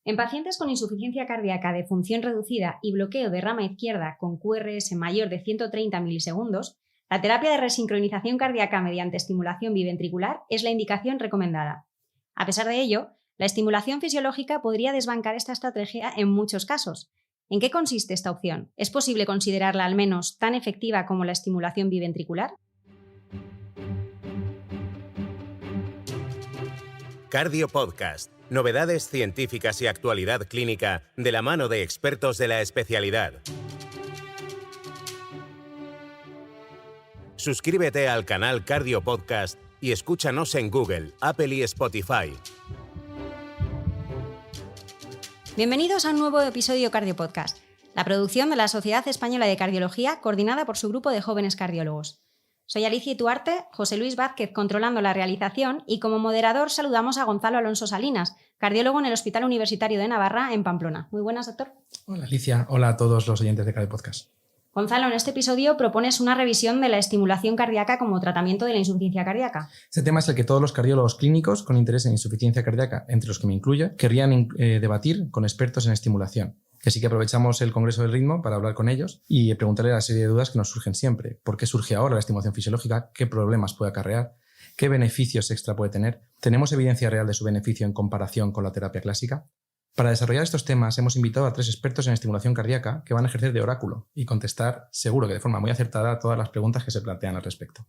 En pacientes con insuficiencia cardíaca de función reducida y bloqueo de rama izquierda con QRS mayor de 130 milisegundos, la terapia de resincronización cardíaca mediante estimulación biventricular es la indicación recomendada. A pesar de ello, la estimulación fisiológica podría desbancar esta estrategia en muchos casos. ¿En qué consiste esta opción? ¿Es posible considerarla al menos tan efectiva como la estimulación biventricular? Cardio Podcast. Novedades científicas y actualidad clínica de la mano de expertos de la especialidad. Suscríbete al canal Cardio Podcast y escúchanos en Google, Apple y Spotify. Bienvenidos a un nuevo episodio Cardio Podcast, la producción de la Sociedad Española de Cardiología coordinada por su grupo de jóvenes cardiólogos. Soy Alicia Ituarte, José Luis Vázquez controlando la realización y como moderador saludamos a Gonzalo Alonso Salinas, cardiólogo en el Hospital Universitario de Navarra en Pamplona. Muy buenas, doctor. Hola Alicia, hola a todos los oyentes de Cardio Podcast. Gonzalo, en este episodio propones una revisión de la estimulación cardíaca como tratamiento de la insuficiencia cardíaca. Este tema es el que todos los cardiólogos clínicos con interés en insuficiencia cardíaca, entre los que me incluyo, querrían debatir con expertos en estimulación. Así que aprovechamos el Congreso del Ritmo para hablar con ellos y preguntarle la serie de dudas que nos surgen siempre. ¿Por qué surge ahora la estimulación fisiológica? ¿Qué problemas puede acarrear? ¿Qué beneficios extra puede tener? ¿Tenemos evidencia real de su beneficio en comparación con la terapia clásica? Para desarrollar estos temas hemos invitado a 3 expertos en estimulación cardíaca que van a ejercer de oráculo y contestar, seguro que de forma muy acertada, a todas las preguntas que se plantean al respecto.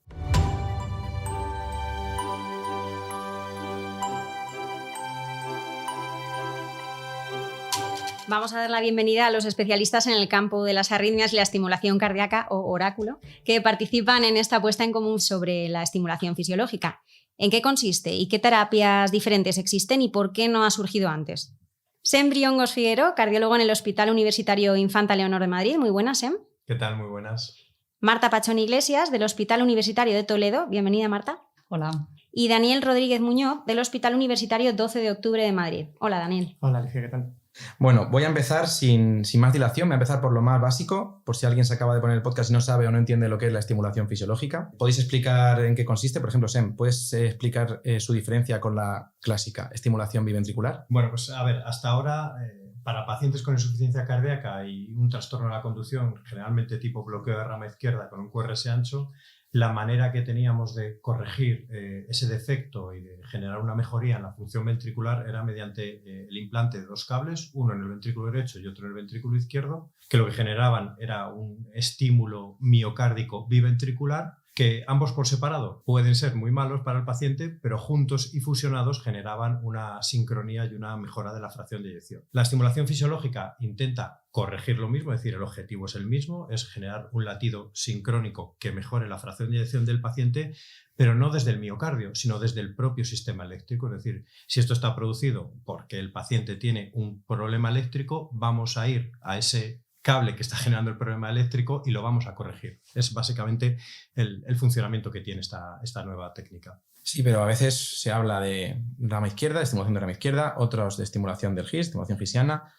Vamos a dar la bienvenida a los especialistas en el campo de las arritmias y la estimulación cardíaca o oráculo que participan en esta puesta en común sobre la estimulación fisiológica. ¿En qué consiste y qué terapias diferentes existen y por qué no ha surgido antes? Sem Briongos Figuero, cardiólogo en el Hospital Universitario Infanta Leonor de Madrid. Muy buenas, Sem. ¿Qué tal? Muy buenas. Marta Pachón Iglesias, del Hospital Universitario de Toledo. Bienvenida, Marta. Hola. Y Daniel Rodríguez Muñoz, del Hospital Universitario 12 de Octubre de Madrid. Hola, Daniel. Hola, Alicia, ¿qué tal? Bueno, voy a empezar sin más dilación, voy a empezar por lo más básico, por si alguien se acaba de poner el podcast y no sabe o no entiende lo que es la estimulación fisiológica. ¿Podéis explicar en qué consiste? Por ejemplo, Sem, ¿puedes explicar su diferencia con la clásica estimulación biventricular? Bueno, pues a ver, hasta ahora para pacientes con insuficiencia cardíaca y un trastorno de la conducción, generalmente tipo bloqueo de rama izquierda con un QRS ancho, la manera que teníamos de corregir ese defecto y de generar una mejoría en la función ventricular era mediante el implante de 2 cables, uno en el ventrículo derecho y otro en el ventrículo izquierdo, que lo que generaban era un estímulo miocárdico biventricular, que ambos por separado pueden ser muy malos para el paciente, pero juntos y fusionados generaban una sincronía y una mejora de la fracción de eyección. La estimulación fisiológica intenta corregir lo mismo, es decir, el objetivo es el mismo, es generar un latido sincrónico que mejore la fracción de eyección del paciente, pero no desde el miocardio, sino desde el propio sistema eléctrico. Es decir, si esto está producido porque el paciente tiene un problema eléctrico, vamos a ir a ese cable que está generando el problema eléctrico y lo vamos a corregir. Es básicamente el funcionamiento que tiene esta nueva técnica. Sí, pero a veces se habla de rama izquierda, de estimulación de rama izquierda, otros de estimulación del GIS, estimulación gisiana.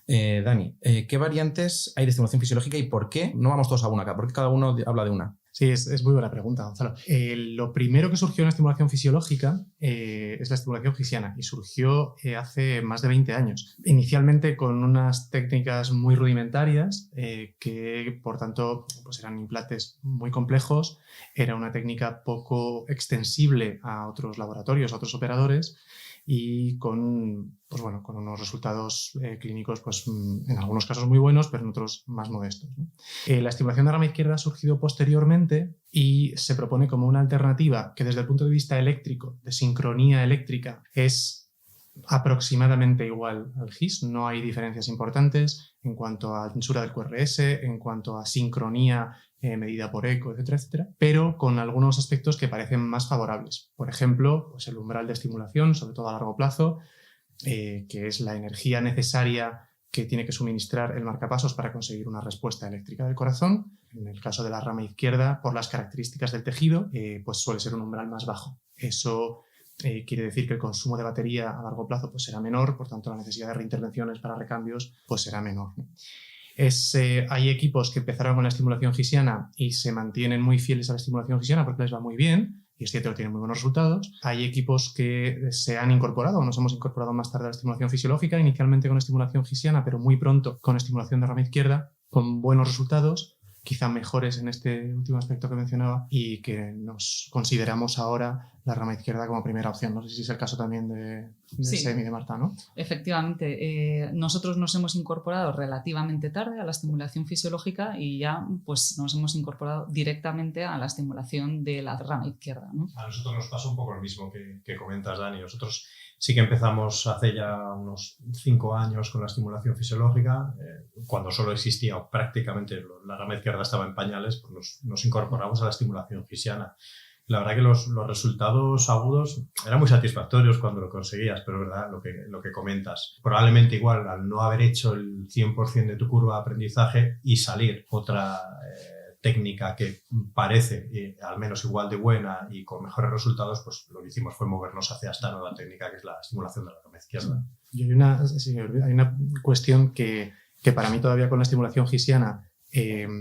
Dani, ¿qué variantes hay de estimulación fisiológica y por qué no vamos todos a una acá? ¿Por qué cada uno habla de una? Sí, es muy buena pregunta, Gonzalo. Lo primero que surgió en la estimulación fisiológica es la estimulación gisiana y surgió hace más de 20 años. Inicialmente con unas técnicas muy rudimentarias que, por tanto, pues eran implantes muy complejos. Era una técnica poco extensible a otros laboratorios, a otros operadores y con unos resultados clínicos pues, en algunos casos muy buenos, pero en otros más modestos, ¿no? La estimulación de rama izquierda ha surgido posteriormente y se propone como una alternativa que desde el punto de vista eléctrico, de sincronía eléctrica, es aproximadamente igual al GIS. No hay diferencias importantes en cuanto a tensura del QRS, en cuanto a sincronía medida por eco, etcétera, etcétera, pero con algunos aspectos que parecen más favorables. Por ejemplo, pues el umbral de estimulación, sobre todo a largo plazo, que es la energía necesaria que tiene que suministrar el marcapasos para conseguir una respuesta eléctrica del corazón. En el caso de la rama izquierda, por las características del tejido, pues suele ser un umbral más bajo. Eso quiere decir que el consumo de batería a largo plazo pues será menor, por tanto la necesidad de reintervenciones para recambios pues será menor, ¿no? Hay equipos que empezaron con la estimulación gisiana y se mantienen muy fieles a la estimulación gisiana porque les va muy bien y es cierto que tienen muy buenos resultados. Hay equipos que se han incorporado, o nos hemos incorporado más tarde a la estimulación fisiológica, inicialmente con estimulación gisiana, pero muy pronto con estimulación de rama izquierda, con buenos resultados, quizá mejores en este último aspecto que mencionaba, y que nos consideramos ahora la rama izquierda como primera opción. No sé si es el caso también de Sí. Semi y de Marta, ¿no? Efectivamente, nosotros nos hemos incorporado relativamente tarde a la estimulación fisiológica y ya pues, nos hemos incorporado directamente a la estimulación de la rama izquierda, ¿no? A nosotros nos pasa un poco lo mismo que comentas, Dani. Nosotros sí que empezamos hace ya unos 5 años con la estimulación fisiológica, cuando solo existía, o prácticamente la rama izquierda estaba en pañales, pues nos incorporamos a la estimulación gisiana. La verdad que los resultados agudos eran muy satisfactorios cuando lo conseguías, pero es verdad lo que comentas. Probablemente igual al no haber hecho el 100% de tu curva de aprendizaje y salir otra técnica que parece al menos igual de buena y con mejores resultados, pues lo que hicimos fue movernos hacia esta nueva técnica que es la estimulación de la rama izquierda. Y hay una cuestión que para mí todavía con la estimulación gisiana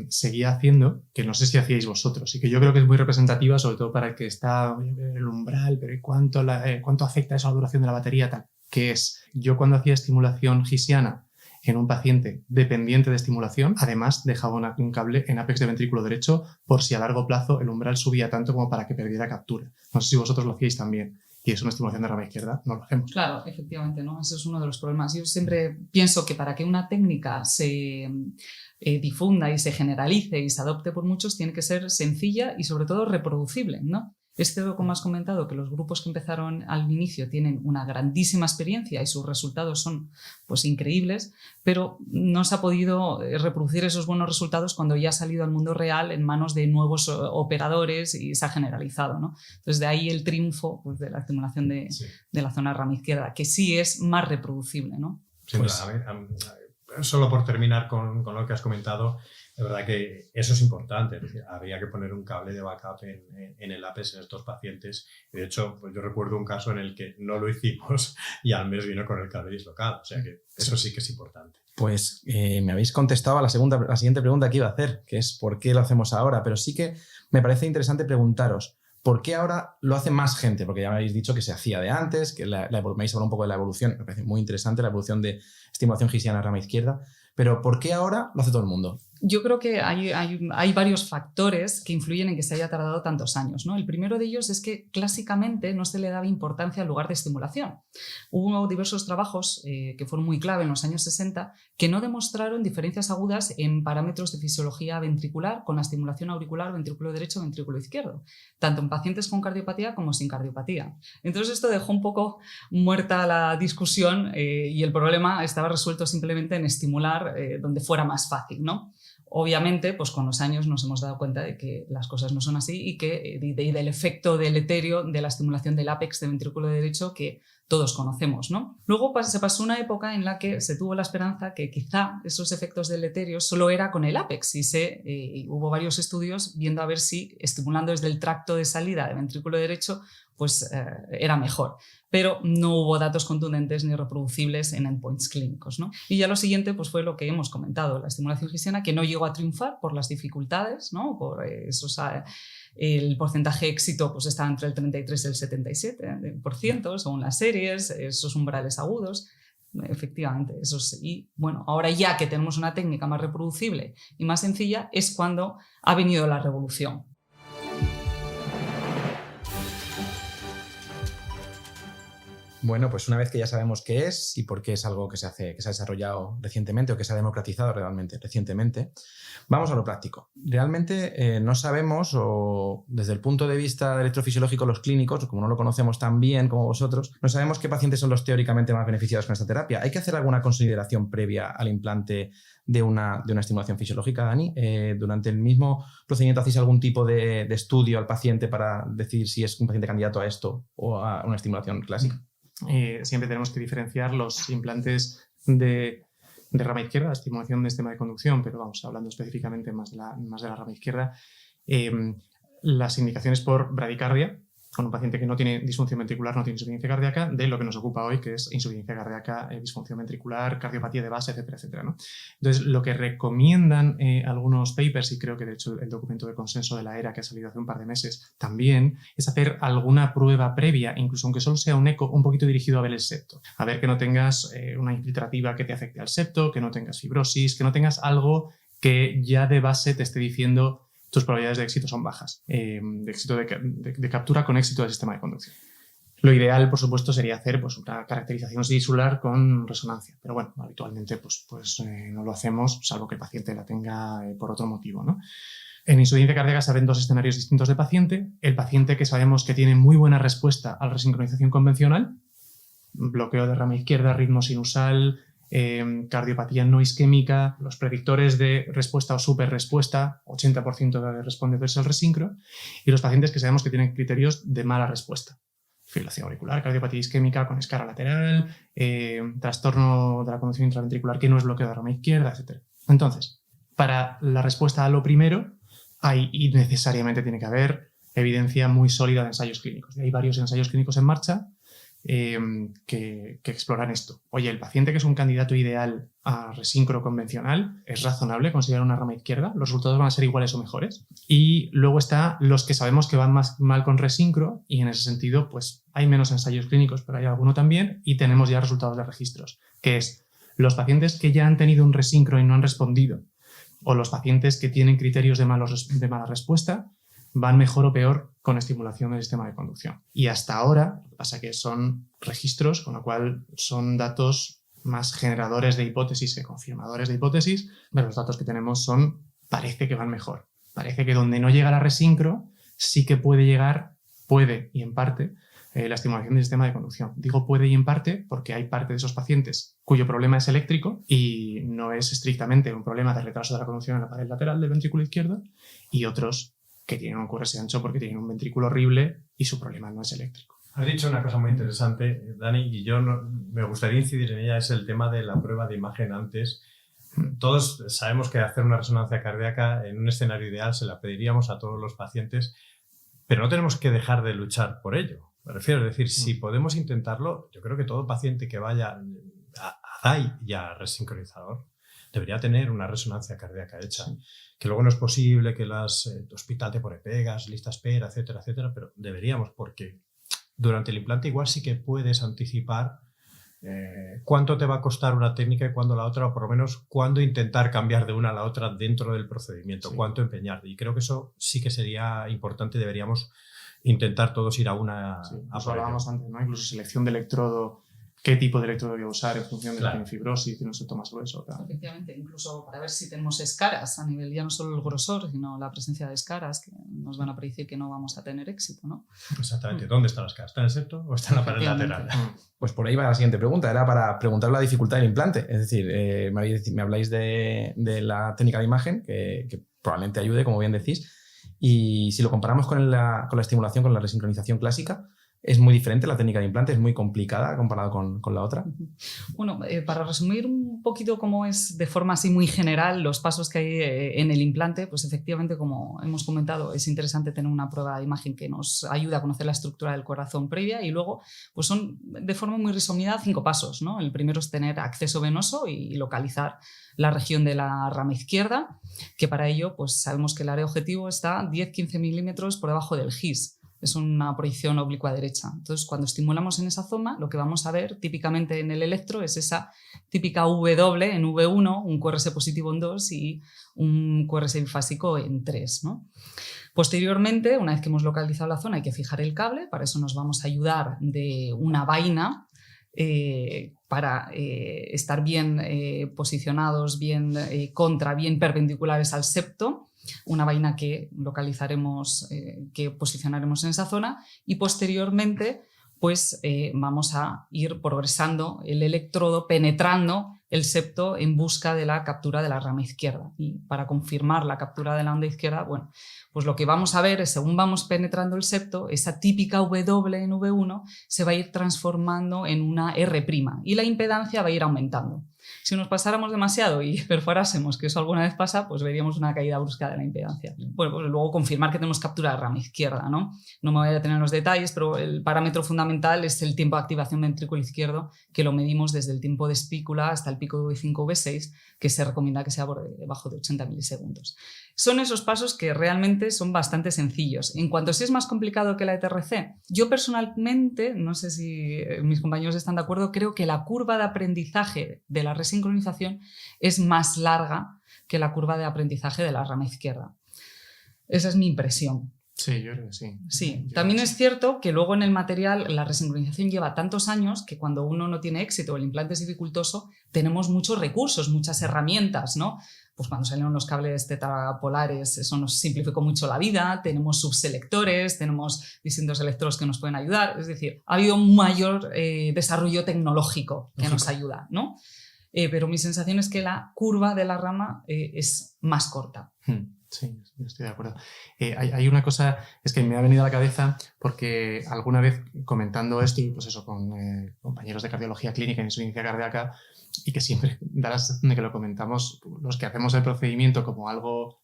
seguía haciendo, que no sé si hacíais vosotros, y que yo creo que es muy representativa, sobre todo para el que está el umbral, pero ¿cuánto afecta eso a la duración de la batería? Tal, que es, yo cuando hacía estimulación gisiana en un paciente dependiente de estimulación, además dejaba un cable en ápex de ventrículo derecho por si a largo plazo el umbral subía tanto como para que perdiera captura. No sé si vosotros lo hacíais también. Y es una estimulación de rama izquierda, no lo hacemos. Claro, efectivamente, ¿no? Ese es uno de los problemas. Yo siempre pienso que para que una técnica se difunda y se generalice y se adopte por muchos, tiene que ser sencilla y sobre todo reproducible, ¿no? Es cierto, como has comentado, que los grupos que empezaron al inicio tienen una grandísima experiencia y sus resultados son pues, increíbles, pero no se ha podido reproducir esos buenos resultados cuando ya ha salido al mundo real en manos de nuevos operadores y se ha generalizado, ¿no? Entonces, de ahí el triunfo pues, de la estimulación de la zona rama izquierda, que sí es más reproducible, ¿no? Sí, pues, solo por terminar con lo que has comentado, es verdad que eso es importante, es decir, habría que poner un cable de backup en el APES en estos pacientes. De hecho, pues yo recuerdo un caso en el que no lo hicimos y al mes vino con el cable dislocado, o sea que eso sí que es importante. Pues me habéis contestado a la siguiente pregunta que iba a hacer, que es ¿por qué lo hacemos ahora? Pero sí que me parece interesante preguntaros, ¿por qué ahora lo hace más gente? Porque ya me habéis dicho que se hacía de antes, que me habéis hablado un poco de la evolución, me parece muy interesante la evolución de estimulación gisiana rama izquierda, pero ¿por qué ahora lo hace todo el mundo? Yo creo que hay varios factores que influyen en que se haya tardado tantos años, ¿no? El primero de ellos es que clásicamente no se le daba importancia al lugar de estimulación. Hubo diversos trabajos que fueron muy clave en los años 60 que no demostraron diferencias agudas en parámetros de fisiología ventricular con la estimulación auricular ventrículo derecho ventrículo izquierdo, tanto en pacientes con cardiopatía como sin cardiopatía. Entonces esto dejó un poco muerta la discusión y el problema estaba resuelto simplemente en estimular donde fuera más fácil, ¿no? Obviamente, pues con los años nos hemos dado cuenta de que las cosas no son así y del efecto deleterio de la estimulación del ápex de ventrículo derecho que todos conocemos, ¿no? Luego se pasó una época en la que se tuvo la esperanza que quizá esos efectos deleterios solo era con el ápex y hubo varios estudios viendo a ver si estimulando desde el tracto de salida de ventrículo derecho pues era mejor, pero no hubo datos contundentes ni reproducibles en endpoints clínicos, ¿no? Y ya lo siguiente pues fue lo que hemos comentado, la estimulación gisiana, que no llegó a triunfar por las dificultades, ¿no? Por esos, el porcentaje de éxito pues estaba entre el 33 y el 77% según las series, esos umbrales agudos. Efectivamente, eso sí. Y bueno, ahora ya que tenemos una técnica más reproducible y más sencilla es cuando ha venido la revolución. Bueno, pues una vez que ya sabemos qué es y por qué es algo que se ha desarrollado recientemente o que se ha democratizado realmente recientemente, vamos a lo práctico. Realmente no sabemos, o desde el punto de vista electrofisiológico, los clínicos, como no lo conocemos tan bien como vosotros, no sabemos qué pacientes son los teóricamente más beneficiados con esta terapia. ¿Hay que hacer alguna consideración previa al implante de una estimulación fisiológica, Dani? ¿Durante el mismo procedimiento hacéis algún tipo de estudio al paciente para decidir si es un paciente candidato a esto o a una estimulación clásica? Siempre tenemos que diferenciar los implantes de rama izquierda, estimulación de sistema de conducción, pero vamos, hablando específicamente más de la rama izquierda, las indicaciones por bradicardia, con un paciente que no tiene disfunción ventricular, no tiene insuficiencia cardíaca, de lo que nos ocupa hoy, que es insuficiencia cardíaca, disfunción ventricular, cardiopatía de base, etcétera, etcétera, ¿no? Entonces, lo que recomiendan algunos papers, y creo que de hecho el documento de consenso de la ERA que ha salido hace un par de meses también, es hacer alguna prueba previa, incluso aunque solo sea un eco, un poquito dirigido a ver el septo. A ver que no tengas una infiltrativa que te afecte al septo, que no tengas fibrosis, que no tengas algo que ya de base te esté diciendo tus probabilidades de éxito son bajas, de éxito de captura con éxito del sistema de conducción. Lo ideal, por supuesto, sería hacer pues, una caracterización tisular con resonancia, pero bueno, habitualmente no lo hacemos, salvo que el paciente la tenga por otro motivo, ¿no? En insuficiencia cardíaca se ven dos escenarios distintos de paciente. El paciente que sabemos que tiene muy buena respuesta a la resincronización convencional, bloqueo de rama izquierda, ritmo sinusal, cardiopatía no isquémica, los predictores de respuesta o superrespuesta, 80% de respondedores al resincro, y los pacientes que sabemos que tienen criterios de mala respuesta. Fibrilación auricular, cardiopatía isquémica con escara lateral, trastorno de la conducción intraventricular que no es bloqueo de rama izquierda, etc. Entonces, para la respuesta a lo primero, hay y necesariamente tiene que haber evidencia muy sólida de ensayos clínicos. Y hay varios ensayos clínicos en marcha que exploran esto. Oye, el paciente que es un candidato ideal a resincro convencional, ¿es razonable considerar una rama izquierda? ¿Los resultados van a ser iguales o mejores? Y luego está los que sabemos que van más mal con resincro y en ese sentido pues hay menos ensayos clínicos, pero hay alguno también y tenemos ya resultados de registros, que es los pacientes que ya han tenido un resincro y no han respondido o los pacientes que tienen criterios de mala respuesta van mejor o peor con estimulación del sistema de conducción. Y hasta ahora, lo que pasa es que son registros, con lo cual son datos más generadores de hipótesis que confirmadores de hipótesis, pero los datos que tenemos parece que van mejor. Parece que donde no llega la resincro, sí que puede y en parte, la estimulación del sistema de conducción. Digo puede y en parte porque hay parte de esos pacientes cuyo problema es eléctrico y no es estrictamente un problema de retraso de la conducción en la pared lateral del ventrículo izquierdo, y otros que tienen un QRS ancho porque tienen un ventrículo horrible y su problema no es eléctrico. Has dicho una cosa muy interesante, Dani, y yo me gustaría incidir en ella, es el tema de la prueba de imagen antes. Todos sabemos que hacer una resonancia cardíaca en un escenario ideal se la pediríamos a todos los pacientes, pero no tenemos que dejar de luchar por ello. Me refiero, es decir, si podemos intentarlo, yo creo que todo paciente que vaya a DAI y a resincronizador debería tener una resonancia cardíaca hecha. Sí. Que luego no es posible que el hospital te pone pegas, lista espera, etcétera, etcétera, pero deberíamos, porque durante el implante igual sí que puedes anticipar cuánto te va a costar una técnica y cuándo la otra, o por lo menos cuándo intentar cambiar de una a la otra dentro del procedimiento, sí. Cuánto empeñar. Y creo que eso sí que sería importante, deberíamos intentar todos ir a una... Sí, eso hablábamos antes, ¿no? Incluso selección de electrodo, qué tipo de electrodo voy a usar en función de si tiene fibrosis, tiene un septo más grueso. Claro. Efectivamente, incluso para ver si tenemos escaras a nivel ya no solo el grosor, sino la presencia de escaras que nos van a predecir que no vamos a tener éxito, ¿no? Exactamente. ¿Dónde están las escaras? ¿Está en el septo o está en la pared lateral? Pues por ahí va la siguiente pregunta. Era para preguntar la dificultad del implante. Es decir, me habláis de la técnica de imagen, que probablemente ayude, como bien decís. Y si lo comparamos con la estimulación, con la resincronización clásica, es muy diferente la técnica de implante, es muy complicada comparado con la otra. Bueno, para resumir un poquito cómo es de forma así muy general los pasos que hay en el implante, pues efectivamente, como hemos comentado, es interesante tener una prueba de imagen que nos ayuda a conocer la estructura del corazón previa, y luego pues son de forma muy resumida 5 pasos, ¿no? El primero es tener acceso venoso y localizar la región de la rama izquierda, que para ello pues sabemos que el área objetivo está 10-15 milímetros por debajo del GIS. Es una proyección oblicua derecha. Entonces, cuando estimulamos en esa zona, lo que vamos a ver típicamente en el electro es esa típica W en V1, un QRS positivo en 2 y un QRS bifásico en 3, ¿no? Posteriormente, una vez que hemos localizado la zona, hay que fijar el cable. Para eso nos vamos a ayudar de una vaina para estar bien posicionados, bien perpendiculares al septo. Una vaina que localizaremos, que posicionaremos en esa zona, y posteriormente pues vamos a ir progresando el electrodo, penetrando el septo en busca de la captura de la rama izquierda. Y para confirmar la captura de la onda izquierda, bueno, pues lo que vamos a ver es, según vamos penetrando el septo, esa típica W en V1 se va a ir transformando en una R' y la impedancia va a ir aumentando. Si nos pasáramos demasiado y perforásemos, que eso alguna vez pasa, pues veríamos una caída brusca de la impedancia. Bueno, pues luego confirmar que tenemos captura de rama izquierda, ¿no? No me voy a detener en los detalles, pero el parámetro fundamental es el tiempo de activación ventrículo izquierdo, que lo medimos desde el tiempo de espícula hasta el pico de V5, V6, que se recomienda que sea por debajo de 80 milisegundos. Son esos pasos que realmente son bastante sencillos. En cuanto a si es más complicado que la ETRC, yo personalmente, no sé si mis compañeros están de acuerdo, creo que la curva de aprendizaje de la resincronización es más larga que la curva de aprendizaje de la rama izquierda. Esa es mi impresión. Sí, yo creo que sí. Sí, también es cierto que luego en el material la resincronización lleva tantos años que cuando uno no tiene éxito o el implante es dificultoso, tenemos muchos recursos, muchas herramientas, ¿no? Pues cuando salieron los cables tetrapolares, eso nos simplificó mucho la vida, tenemos subselectores, tenemos distintos electrodos que nos pueden ayudar, es decir, ha habido un mayor desarrollo tecnológico que nos ayuda, ¿no? Pero mi sensación es que la curva de la rama es más corta. Sí, estoy de acuerdo. Hay una cosa, es que me ha venido a la cabeza porque alguna vez comentando esto, pues eso, con compañeros de cardiología clínica y insuficiencia cardíaca, y que siempre da la sensación de que lo comentamos los que hacemos el procedimiento como algo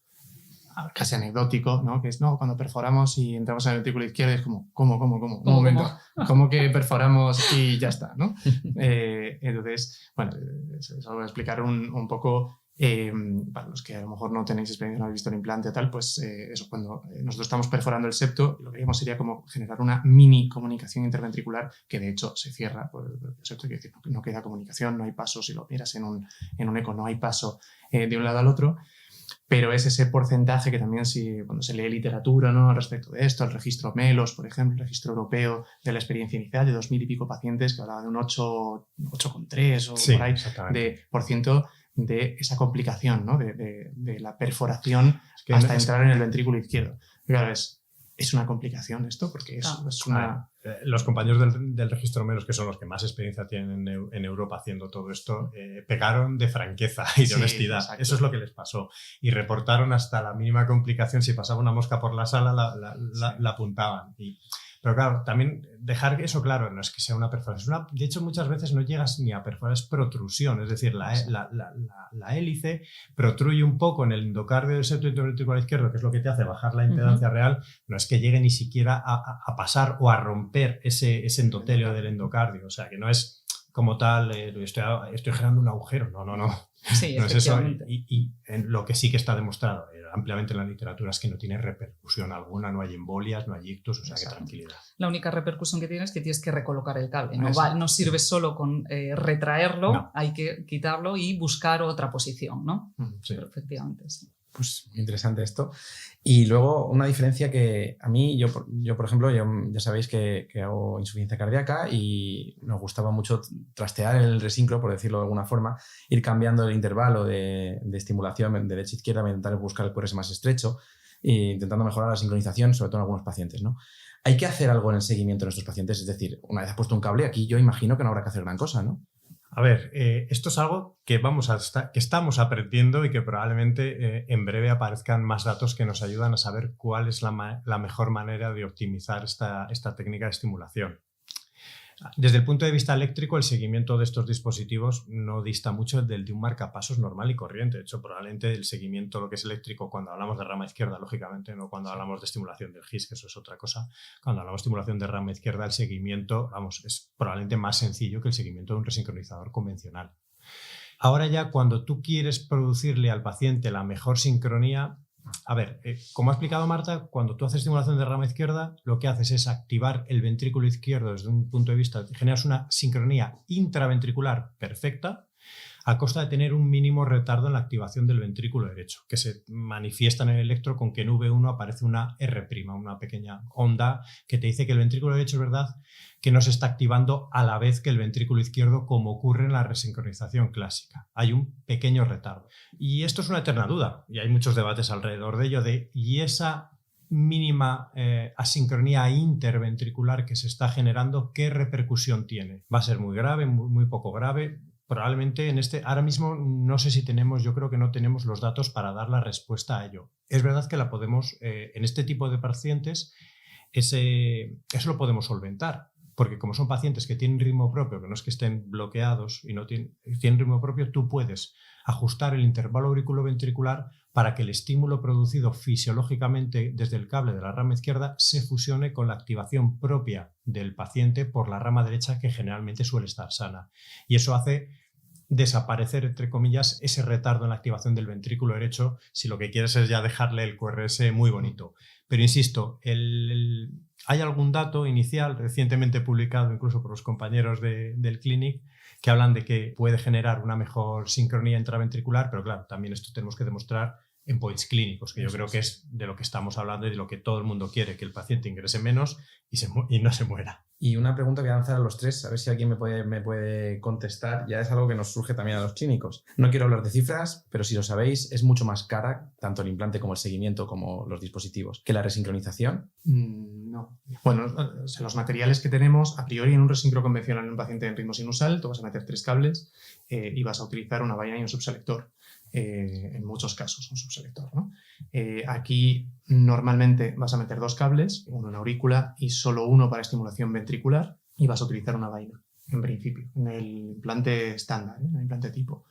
casi anecdótico, ¿no? Que es, no, cuando perforamos y entramos en el ventrículo izquierdo es como, ¿cómo? Un momento, ¿cómo que perforamos y ya está, ¿no? Entonces, bueno, eso voy a explicar un poco. Para los que a lo mejor no tenéis experiencia, no habéis visto el implante o tal, pues eso, cuando nosotros estamos perforando el septo, lo que haríamos sería como generar una mini comunicación interventricular que de hecho se cierra por el septo, quiere decir, no queda comunicación, no hay paso, si lo miras en un eco no hay paso de un lado al otro, pero es ese porcentaje que también cuando se lee literatura, ¿no?, al respecto de esto, el registro MELOS, por ejemplo, el registro europeo de la experiencia inicial de 2000 y pico pacientes que hablaba de un 8,3 o por ahí por ciento de esa complicación, ¿no? de la perforación hasta entrar en el ventrículo izquierdo. Claro, es una complicación esto, porque es una... Los compañeros del registro MELOS, que son los que más experiencia tienen en Europa haciendo todo esto, pegaron de franqueza y de honestidad. Exacto. Eso es lo que les pasó. Y reportaron hasta la mínima complicación. Si pasaba una mosca por la sala, la apuntaban. Pero claro, también dejar eso claro, no es que sea una perforación. De hecho, muchas veces no llegas ni a perforar, es protrusión. Es decir, la hélice protruye un poco en el endocardio del septo interventricular izquierdo, que es lo que te hace bajar la impedancia real. No es que llegue ni siquiera a pasar o a romper ese endotelio del endocardio. O sea, que no es como tal, estoy generando un agujero. No. Sí, no es eso. Y lo que sí que está demostrado ampliamente en la literatura es que no tiene repercusión alguna, no hay embolias, no hay ictus, o sea, que tranquilidad. La única repercusión que tienes es que tienes que recolocar el cable. No sirve solo con retraerlo, hay que quitarlo y buscar otra posición, ¿no? Sí. Pero efectivamente, sí. Pues muy interesante esto. Y luego una diferencia que a mí, yo por ejemplo, ya sabéis que hago insuficiencia cardíaca y nos gustaba mucho trastear el resincro, por decirlo de alguna forma, ir cambiando el intervalo de estimulación de derecha a izquierda, intentar buscar el QRS más estrecho e intentando mejorar la sincronización, sobre todo en algunos pacientes, ¿no? ¿Hay que hacer algo en el seguimiento de nuestros pacientes? Es decir, una vez has puesto un cable, aquí yo imagino que no habrá que hacer gran cosa, ¿no? A ver, esto es algo que estamos aprendiendo y que probablemente en breve aparezcan más datos que nos ayudan a saber cuál es la mejor manera de optimizar esta técnica de estimulación. Desde el punto de vista eléctrico, el seguimiento de estos dispositivos no dista mucho del de un marcapasos normal y corriente. De hecho, probablemente el seguimiento, lo que es eléctrico, cuando hablamos de rama izquierda, lógicamente, no cuando hablamos de estimulación del GIS, que eso es otra cosa. Cuando hablamos de estimulación de rama izquierda, el seguimiento, es probablemente más sencillo que el seguimiento de un resincronizador convencional. Ahora ya, cuando tú quieres producirle al paciente la mejor sincronía, a ver, como ha explicado Marta, cuando tú haces estimulación de rama izquierda, lo que haces es activar el ventrículo izquierdo desde un punto de vista, generas una sincronía intraventricular perfecta a costa de tener un mínimo retardo en la activación del ventrículo derecho, que se manifiesta en el electro con que en V1 aparece una R', una pequeña onda que te dice que el ventrículo derecho es verdad que no se está activando a la vez que el ventrículo izquierdo, como ocurre en la resincronización clásica. Hay un pequeño retardo. Y esto es una eterna duda, y hay muchos debates alrededor de ello, y esa mínima asincronía interventricular que se está generando, ¿qué repercusión tiene? ¿Va a ser muy grave, muy poco grave? Probablemente ahora mismo no sé si yo creo que no tenemos los datos para dar la respuesta a ello. Es verdad que la podemos, en este tipo de pacientes, eso lo podemos solventar. porque como son pacientes que tienen ritmo propio, que no es que estén bloqueados y no tienen ritmo propio, tú puedes ajustar el intervalo auriculoventricular para que el estímulo producido fisiológicamente desde el cable de la rama izquierda se fusione con la activación propia del paciente por la rama derecha, que generalmente suele estar sana. Y eso hace desaparecer, entre comillas, ese retardo en la activación del ventrículo derecho, si lo que quieres es ya dejarle el QRS muy bonito. Pero insisto, hay algún dato inicial recientemente publicado incluso por los compañeros del Clinic que hablan de que puede generar una mejor sincronía intraventricular, pero claro, también esto tenemos que demostrar en points clínicos, que yo creo que es de lo que estamos hablando y de lo que todo el mundo quiere, que el paciente ingrese menos y no se muera. Y una pregunta que voy a lanzar a los tres, a ver si alguien me puede contestar. Ya es algo que nos surge también a los clínicos. No quiero hablar de cifras, pero si lo sabéis, es mucho más cara, tanto el implante como el seguimiento, como los dispositivos, que la resincronización. No. Bueno, los materiales que tenemos, a priori en un resincro convencional en un paciente en ritmo sinusal, tú vas a meter 3 cables y vas a utilizar una vaina y un subselector. En muchos casos, un subselector, ¿no? Aquí normalmente vas a meter 2 cables, uno en aurícula y solo uno para estimulación ventricular, y vas a utilizar una vaina, en principio, en el implante estándar, en el implante tipo.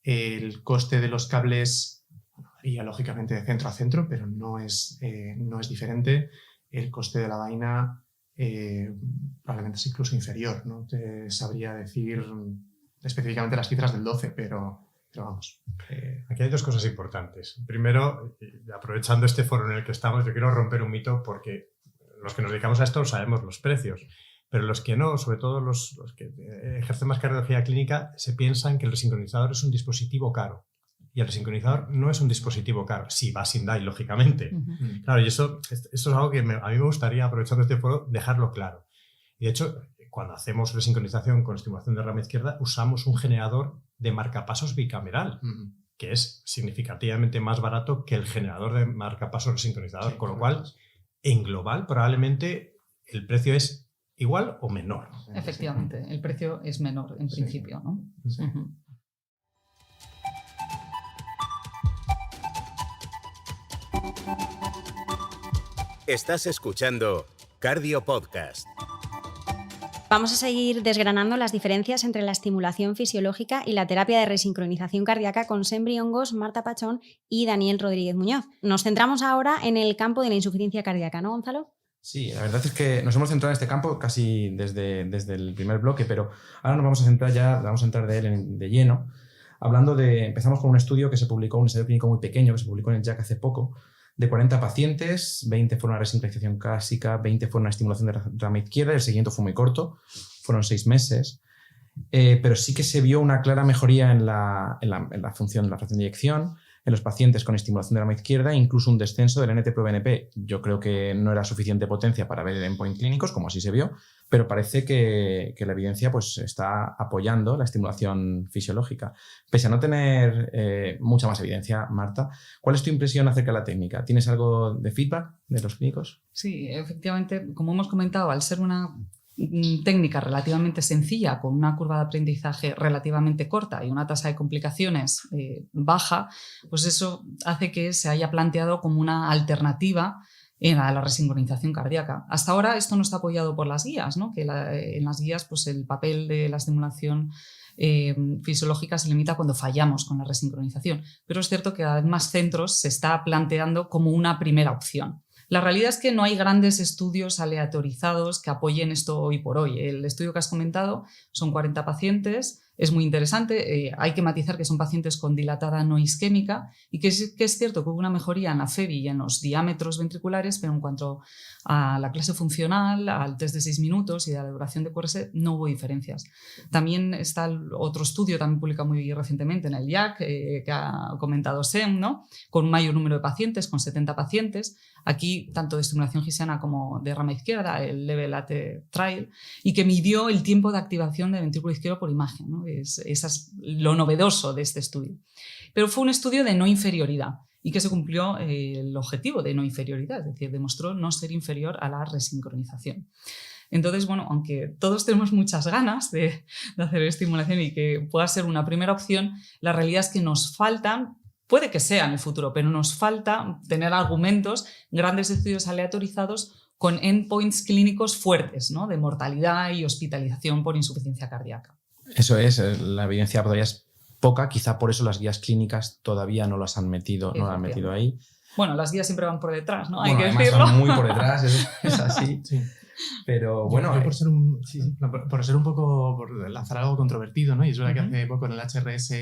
El coste de los cables varía lógicamente de centro a centro, pero no es diferente. El coste de la vaina probablemente es incluso inferior. No te sabría decir específicamente las cifras del 12, pero vamos. Aquí hay 2 cosas importantes. Primero, aprovechando este foro en el que estamos, yo quiero romper un mito, porque los que nos dedicamos a esto sabemos los precios, pero los que no, sobre todo los que ejercen más cardiología clínica, se piensan que el resincronizador es un dispositivo caro. Y el resincronizador no es un dispositivo caro, si va sin DAI, lógicamente. Uh-huh. Claro, y eso es algo que a mí me gustaría, aprovechando este foro, dejarlo claro. Y de hecho, cuando hacemos resincronización con estimulación de rama izquierda, usamos un generador de marcapasos bicameral, que es significativamente más barato que el generador de marcapasos resincronizador, con lo cual, en global, probablemente el precio es igual o menor. Efectivamente, el precio es menor en principio, ¿no? Sí. Uh-huh. Estás escuchando Cardio Podcast. Vamos a seguir desgranando las diferencias entre la estimulación fisiológica y la terapia de resincronización cardíaca con Sembri Hongos, Marta Pachón y Daniel Rodríguez Muñoz. Nos centramos ahora en el campo de la insuficiencia cardíaca, ¿no, Gonzalo? Sí, la verdad es que nos hemos centrado en este campo casi desde el primer bloque, pero ahora nos vamos a centrar de él de lleno, empezamos con un estudio que se publicó, un ensayo clínico muy pequeño que se publicó en el JACC hace poco, de 40 pacientes, 20 fueron a resincronización clásica, 20 fueron a estimulación de rama izquierda, el seguimiento fue muy corto, fueron 6 meses, pero sí que se vio una clara mejoría en la fracción de eyección, en los pacientes con estimulación de rama izquierda, incluso un descenso del NT-proBNP. Yo creo que no era suficiente potencia para ver endpoint clínicos, como así se vio, pero parece que la evidencia pues, está apoyando la estimulación fisiológica. Pese a no tener mucha más evidencia, Marta, ¿cuál es tu impresión acerca de la técnica? ¿Tienes algo de feedback de los clínicos? Sí, efectivamente, como hemos comentado, al ser una técnica relativamente sencilla, con una curva de aprendizaje relativamente corta y una tasa de complicaciones baja, pues eso hace que se haya planteado como una alternativa a la resincronización cardíaca. Hasta ahora esto no está apoyado por las guías, ¿no? Que en las guías pues el papel de la estimulación fisiológica se limita cuando fallamos con la resincronización, pero es cierto que cada vez más centros se está planteando como una primera opción. La realidad es que no hay grandes estudios aleatorizados que apoyen esto hoy por hoy. El estudio que has comentado son 40 pacientes, es muy interesante, hay que matizar que son pacientes con dilatada no isquémica y que es cierto que hubo una mejoría en la FEBI y en los diámetros ventriculares, pero en cuanto a la clase funcional, al test de 6 minutos y a la duración de QRS no hubo diferencias. También está otro estudio, también publicado muy recientemente en el JACC, que ha comentado Sem, ¿no? Con un mayor número de pacientes, con 70 pacientes, aquí tanto de estimulación gisiana como de rama izquierda, el Level AT Trial, y que midió el tiempo de activación del ventrículo izquierdo por imagen, ¿no? Eso es lo novedoso de este estudio. Pero fue un estudio de no inferioridad y que se cumplió el objetivo de no inferioridad, es decir, demostró no ser inferior a la resincronización. Entonces, bueno, aunque todos tenemos muchas ganas de hacer estimulación y que pueda ser una primera opción, la realidad es que nos faltan, puede que sea en el futuro, pero nos falta tener argumentos, grandes estudios aleatorizados con endpoints clínicos fuertes, ¿no? De mortalidad y hospitalización por insuficiencia cardíaca. Eso es, la evidencia todavía es poca, quizá por eso las guías clínicas todavía no las han metido, no las han metido ahí. Bueno, las guías siempre van por detrás, ¿no? Bueno, Hay que además decirlo. van muy por detrás, eso es así. Sí. Pero bueno, yo por ser un poco, por lanzar algo controvertido, ¿no? Y es verdad que hace poco en el HRS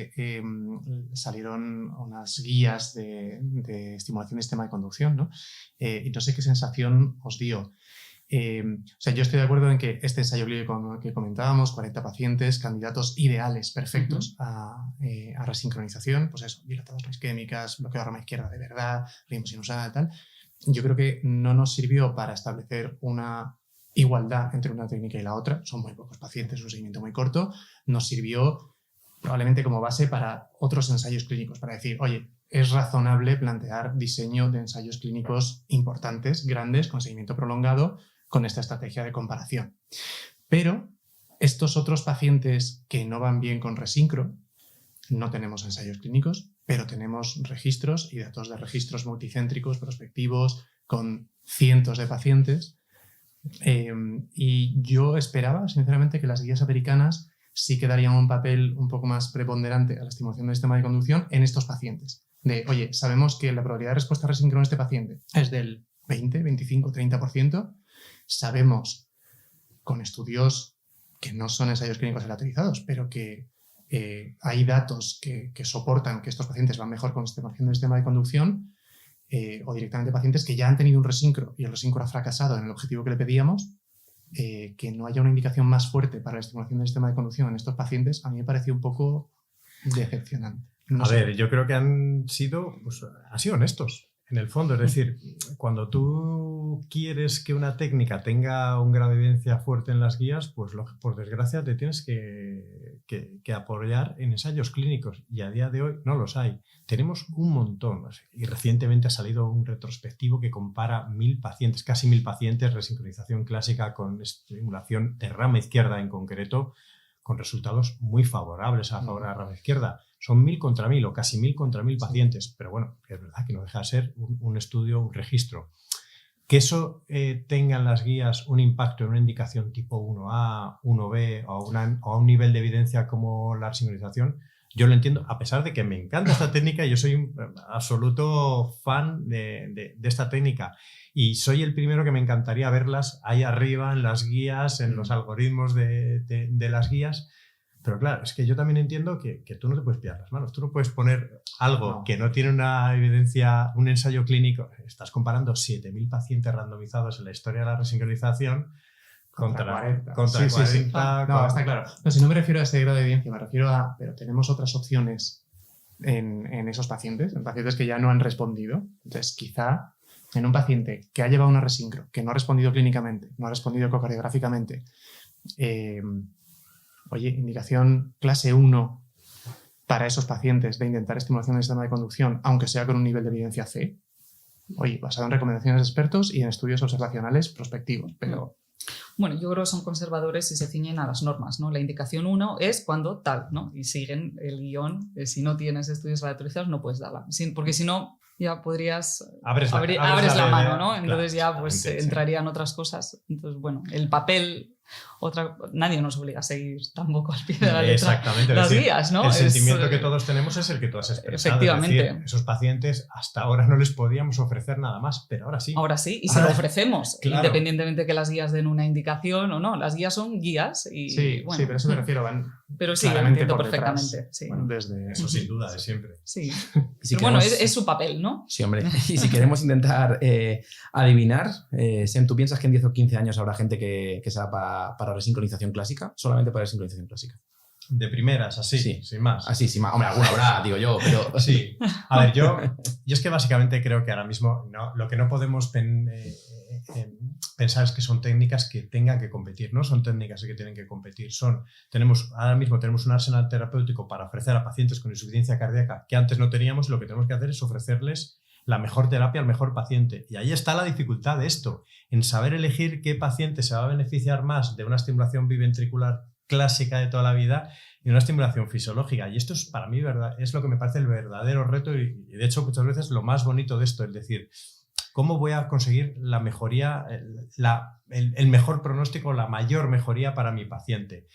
salieron unas guías de estimulación del sistema de conducción, ¿no? Y no sé qué sensación os dio. O sea, yo estoy de acuerdo en que este ensayo clínico que comentábamos, 40 pacientes, candidatos ideales, perfectos a resincronización, pues eso, dilatadas no isquémicas, bloqueo de rama izquierda de verdad, ritmo sinusal, tal. Yo creo que no nos sirvió para establecer una igualdad entre una técnica y la otra, son muy pocos pacientes, un seguimiento muy corto, nos sirvió probablemente como base para otros ensayos clínicos, para decir, oye, es razonable plantear diseño de ensayos clínicos importantes, grandes, con seguimiento prolongado, con esta estrategia de comparación. Pero estos otros pacientes que no van bien con resincro, no tenemos ensayos clínicos, pero tenemos registros y datos de registros multicéntricos, prospectivos, con cientos de pacientes. Y yo esperaba, sinceramente, que las guías americanas sí que darían un papel un poco más preponderante a la estimulación del sistema de conducción en estos pacientes. De, oye, sabemos que la probabilidad de respuesta resíncrona en este paciente es del 20, 25, 30%. Sabemos, con estudios que no son ensayos clínicos aleatorizados, pero que hay datos que soportan que estos pacientes van mejor con estimulación del sistema de conducción, o directamente pacientes que ya han tenido un resincro y el resincro ha fracasado en el objetivo que le pedíamos, que no haya una indicación más fuerte para la estimulación del sistema de conducción en estos pacientes, a mí me pareció un poco decepcionante. A ver, yo creo que han sido honestos en el fondo. Es decir, cuando tú quieres que una técnica tenga un grado de evidencia fuerte en las guías, pues por desgracia te tienes que apoyar en ensayos clínicos, y a día de hoy no los hay. Tenemos un montón, y recientemente ha salido un retrospectivo que compara 1.000 pacientes, casi 1.000 pacientes, resincronización clásica con estimulación de rama izquierda en concreto, con resultados muy favorables a favor de la rama izquierda. Son 1.000 contra 1.000 o casi 1.000 contra 1.000 pacientes, pero bueno, es verdad que no deja de ser un estudio, un registro. Que eso tenga en las guías un impacto en una indicación tipo 1A, 1B o a un nivel de evidencia como la resincronización, yo lo entiendo, a pesar de que me encanta esta técnica. Yo soy un absoluto fan de esta técnica y soy el primero que me encantaría verlas ahí arriba en las guías, en los algoritmos de las guías. Pero claro, es que yo también entiendo que tú no te puedes pillar las manos. Tú no puedes poner algo que no tiene una evidencia, un ensayo clínico. Estás comparando 7.000 pacientes randomizados en la historia de la resincronización contra 40. Sí. No, está claro. No, si no me refiero a ese grado de evidencia, me refiero a... Pero tenemos otras opciones en esos pacientes, en pacientes que ya no han respondido. Entonces, quizá en un paciente que ha llevado una resincro, que no ha respondido clínicamente, no ha respondido ecocardiográficamente, oye, indicación clase 1 para esos pacientes de intentar estimulación del sistema de conducción, aunque sea con un nivel de evidencia C. Oye, basado en recomendaciones de expertos y en estudios observacionales prospectivos, pero... Bueno, yo creo que son conservadores y se ciñen a las normas, ¿no? La indicación 1 es cuando tal, ¿no? Y siguen el guión. Si no tienes estudios aleatorizados no puedes darla, porque si no ya podrías... Abres la mano, ¿no? Entonces ya pues entrarían otras cosas. Entonces, bueno, el papel... nadie nos obliga a seguir tampoco al pie de la letra. Exactamente, las guías, ¿no? El sentimiento que todos tenemos es el que tú has expresado. Efectivamente. Es decir, esos pacientes hasta ahora no les podíamos ofrecer nada más, pero ahora sí. Ahora sí, y se lo ofrecemos, claro. Independientemente que las guías den una indicación o no. Las guías son guías y... Sí, bueno, sí, pero a eso me refiero. Pero sí, lo entiendo perfectamente. Sí. Bueno, desde... Eso sin duda, de siempre. Sí. Si pero bueno, es su papel, ¿no? Sí, hombre. Y si queremos intentar adivinar, Sem, ¿tú piensas que en 10 o 15 años habrá gente que sea para resincronización clásica? Solamente para resincronización clásica. De primeras, así, sí. Sin más. Así, sin más. Hombre, alguna habrá, digo yo, pero... Sí. A ver, yo es que básicamente creo que ahora mismo lo que no podemos pensar es que son técnicas que tengan que competir. No son técnicas que tienen que competir. Ahora mismo tenemos un arsenal terapéutico para ofrecer a pacientes con insuficiencia cardíaca que antes no teníamos, y lo que tenemos que hacer es ofrecerles la mejor terapia al mejor paciente. Y ahí está la dificultad de esto, en saber elegir qué paciente se va a beneficiar más de una estimulación biventricular clásica de toda la vida y una estimulación fisiológica. Y esto es, para mí, es lo que me parece el verdadero reto y de hecho muchas veces lo más bonito de esto. Es decir, ¿Cómo voy a conseguir la mejoría, el mejor pronóstico, la mayor mejoría para mi paciente?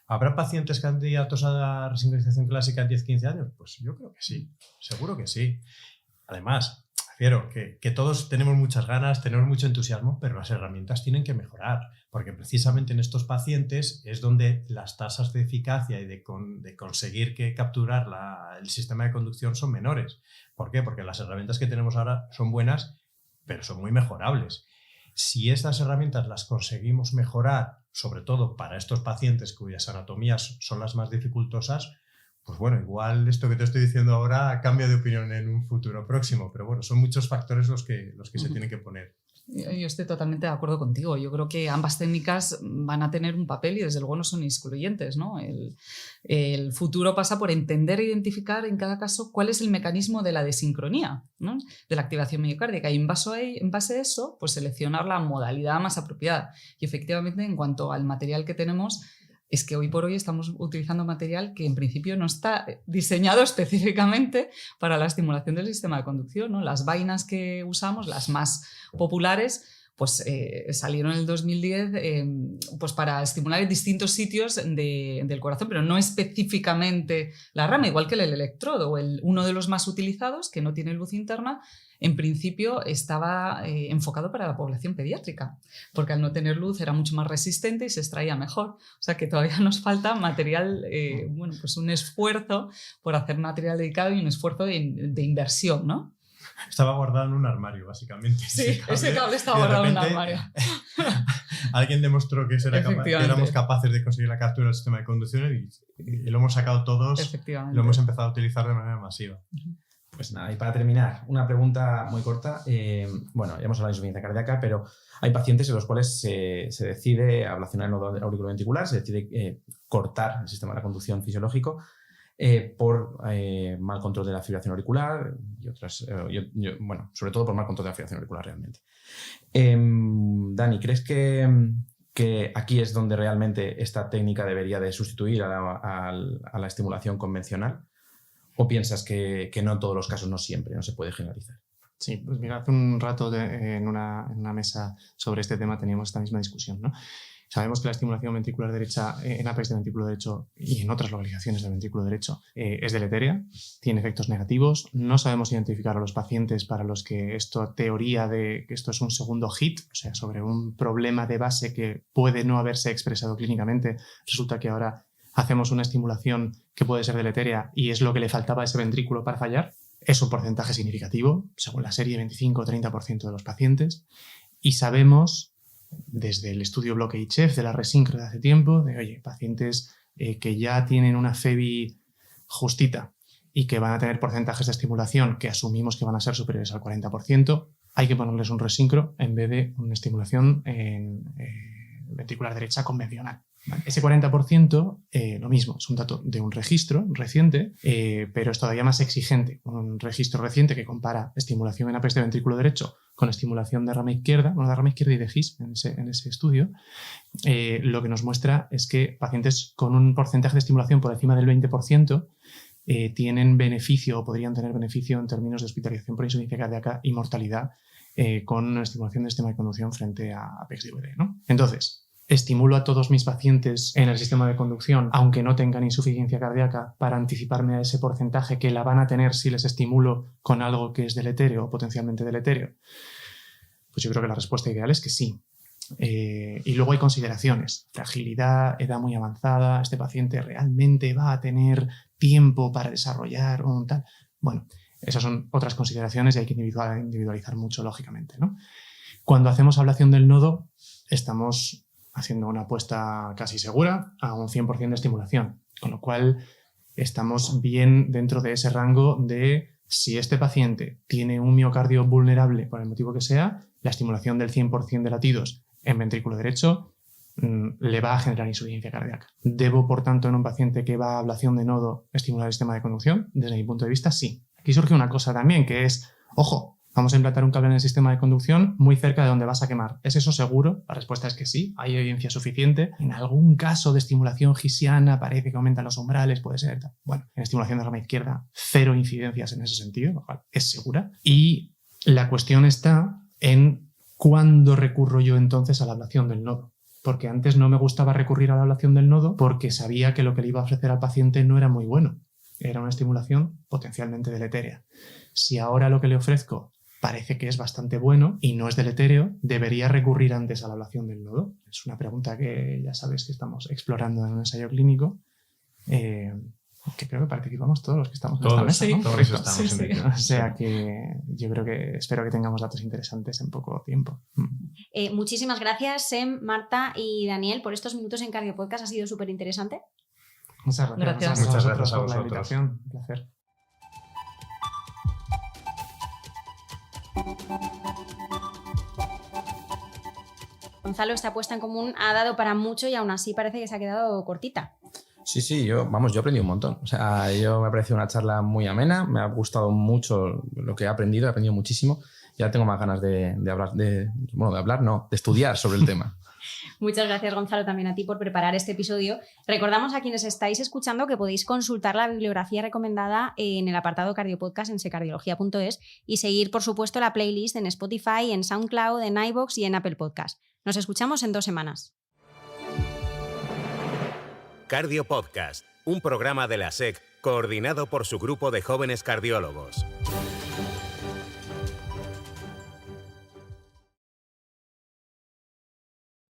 ¿Habrá pacientes candidatos a resincronización clásica en 10-15 años? Pues yo creo que sí, seguro que sí. Además, refiero que todos tenemos muchas ganas, tenemos mucho entusiasmo, pero las herramientas tienen que mejorar, porque precisamente en estos pacientes es donde las tasas de eficacia y de conseguir capturar el sistema de conducción son menores. ¿Por qué? Porque las herramientas que tenemos ahora son buenas, pero son muy mejorables. Si estas herramientas las conseguimos mejorar, sobre todo para estos pacientes cuyas anatomías son las más dificultosas, pues bueno, igual esto que te estoy diciendo ahora cambia de opinión en un futuro próximo, pero bueno, son muchos factores los que se tienen que poner. Yo estoy totalmente de acuerdo contigo. Yo creo que ambas técnicas van a tener un papel y desde luego no son excluyentes, ¿no? El futuro pasa por entender e identificar en cada caso cuál es el mecanismo de la desincronía, ¿no? De la activación miocárdica y en base a eso, pues seleccionar la modalidad más apropiada. Y efectivamente, en cuanto al material que tenemos, es que hoy por hoy estamos utilizando material que en principio no está diseñado específicamente para la estimulación del sistema de conducción, ¿no? Las vainas que usamos, las más populares, pues salieron en el 2010 pues para estimular en distintos sitios del corazón, pero no específicamente la rama, igual que el electrodo, uno de los más utilizados, que no tiene luz interna, en principio estaba enfocado para la población pediátrica, porque al no tener luz era mucho más resistente y se extraía mejor. O sea que todavía nos falta material, bueno, pues un esfuerzo por hacer material dedicado y un esfuerzo de inversión, ¿no? Estaba guardado en un armario, básicamente. Sí, ese cable estaba guardado en un armario. Alguien demostró que éramos capaces de conseguir la captura del sistema de conducción y lo hemos sacado todos, lo hemos empezado a utilizar de manera masiva. Pues nada, y para terminar, una pregunta muy corta. Bueno, ya hemos hablado de insuficiencia cardíaca, pero hay pacientes en los cuales se decide ablacionar el nodo auriculoventricular, se decide cortar el sistema de la conducción fisiológico por mal control de la fibrilación auricular y otras, bueno, sobre todo por mal control de la fibrilación auricular realmente. Dani, ¿crees que aquí es donde realmente esta técnica debería de sustituir a la estimulación convencional? ¿O piensas que no en todos los casos, no siempre, no se puede generalizar? Sí, pues mira, hace un rato en una mesa sobre este tema teníamos esta misma discusión, ¿no? Sabemos que la estimulación ventricular derecha en APEX de ventrículo derecho y en otras localizaciones del ventrículo derecho es deletérea, tiene efectos negativos. No sabemos identificar a los pacientes para los que teoría de que esto es un segundo hit, o sea, sobre un problema de base que puede no haberse expresado clínicamente. Resulta que ahora hacemos una estimulación que puede ser deletérea y es lo que le faltaba a ese ventrículo para fallar. Es un porcentaje significativo, según la serie 25 o 30% de los pacientes. Y sabemos, desde el estudio Block-HF de la Resincro de hace tiempo, de oye, pacientes que ya tienen una FEBI justita y que van a tener porcentajes de estimulación que asumimos que van a ser superiores al 40%, hay que ponerles un Resincro en vez de una estimulación ventricular derecha convencional. Ese 40%, lo mismo, es un dato de un registro reciente, pero es todavía más exigente. Un registro reciente que compara estimulación en APEX de ventrículo derecho con estimulación de rama izquierda, bueno, de rama izquierda y de GIS en ese estudio, lo que nos muestra es que pacientes con un porcentaje de estimulación por encima del 20% tienen beneficio o podrían tener beneficio en términos de hospitalización por insuficiencia cardíaca y mortalidad con estimulación del sistema de conducción frente a APEX de VD, ¿no? Entonces, estimulo a todos mis pacientes en el sistema de conducción, aunque no tengan insuficiencia cardíaca, para anticiparme a ese porcentaje que la van a tener si les estimulo con algo que es deletéreo o potencialmente deletéreo. Pues yo creo que la respuesta ideal es que sí. Y luego hay consideraciones. Fragilidad, edad muy avanzada, este paciente realmente va a tener tiempo para desarrollar un tal. Bueno, esas son otras consideraciones y hay que individualizar mucho, lógicamente, ¿no? Cuando hacemos ablación del nodo, estamos haciendo una apuesta casi segura a un 100% de estimulación, con lo cual estamos bien dentro de ese rango de si este paciente tiene un miocardio vulnerable por el motivo que sea, la estimulación del 100% de latidos en ventrículo derecho le va a generar insuficiencia cardíaca. ¿Debo, por tanto, en un paciente que va a ablación de nodo estimular el sistema de conducción? Desde mi punto de vista, sí. Aquí surge una cosa también que es, ojo, vamos a implantar un cable en el sistema de conducción muy cerca de donde vas a quemar. ¿Es eso seguro? La respuesta es que sí, hay evidencia suficiente. En algún caso de estimulación gisiana parece que aumentan los umbrales, puede ser. Bueno, en estimulación de rama izquierda, cero incidencias en ese sentido, lo cual es segura. Y la cuestión está en cuándo recurro yo entonces a la ablación del nodo. Porque antes no me gustaba recurrir a la ablación del nodo porque sabía que lo que le iba a ofrecer al paciente no era muy bueno. Era una estimulación potencialmente deletérea. Si ahora lo que le ofrezco parece que es bastante bueno y no es deletéreo, ¿debería recurrir antes a la ablación del nodo? Es una pregunta que ya sabes que estamos explorando en un ensayo clínico, que creo que participamos todos los que estamos en esta mesa, ¿no? Todos estamos en ello. O sea que yo creo que espero que tengamos datos interesantes en poco tiempo. Muchísimas gracias, Sem, Marta y Daniel, por estos minutos en Cardio Podcast. Ha sido súper interesante. Muchas gracias. Muchas gracias a por la vosotros. invitación. Un placer. Gonzalo, esta puesta en común ha dado para mucho y aún así parece que se ha quedado cortita. Sí, yo aprendí un montón. O sea, me ha parecido una charla muy amena, me ha gustado mucho lo que he aprendido muchísimo. Ya tengo más ganas de estudiar sobre el tema. Muchas gracias, Gonzalo, también a ti por preparar este episodio. Recordamos a quienes estáis escuchando que podéis consultar la bibliografía recomendada en el apartado Cardiopodcast en secardiología.es y seguir, por supuesto, la playlist en Spotify, en SoundCloud, en iVoox y en Apple Podcast. Nos escuchamos en 2 semanas. Cardio Podcast, un programa de la SEC coordinado por su grupo de jóvenes cardiólogos.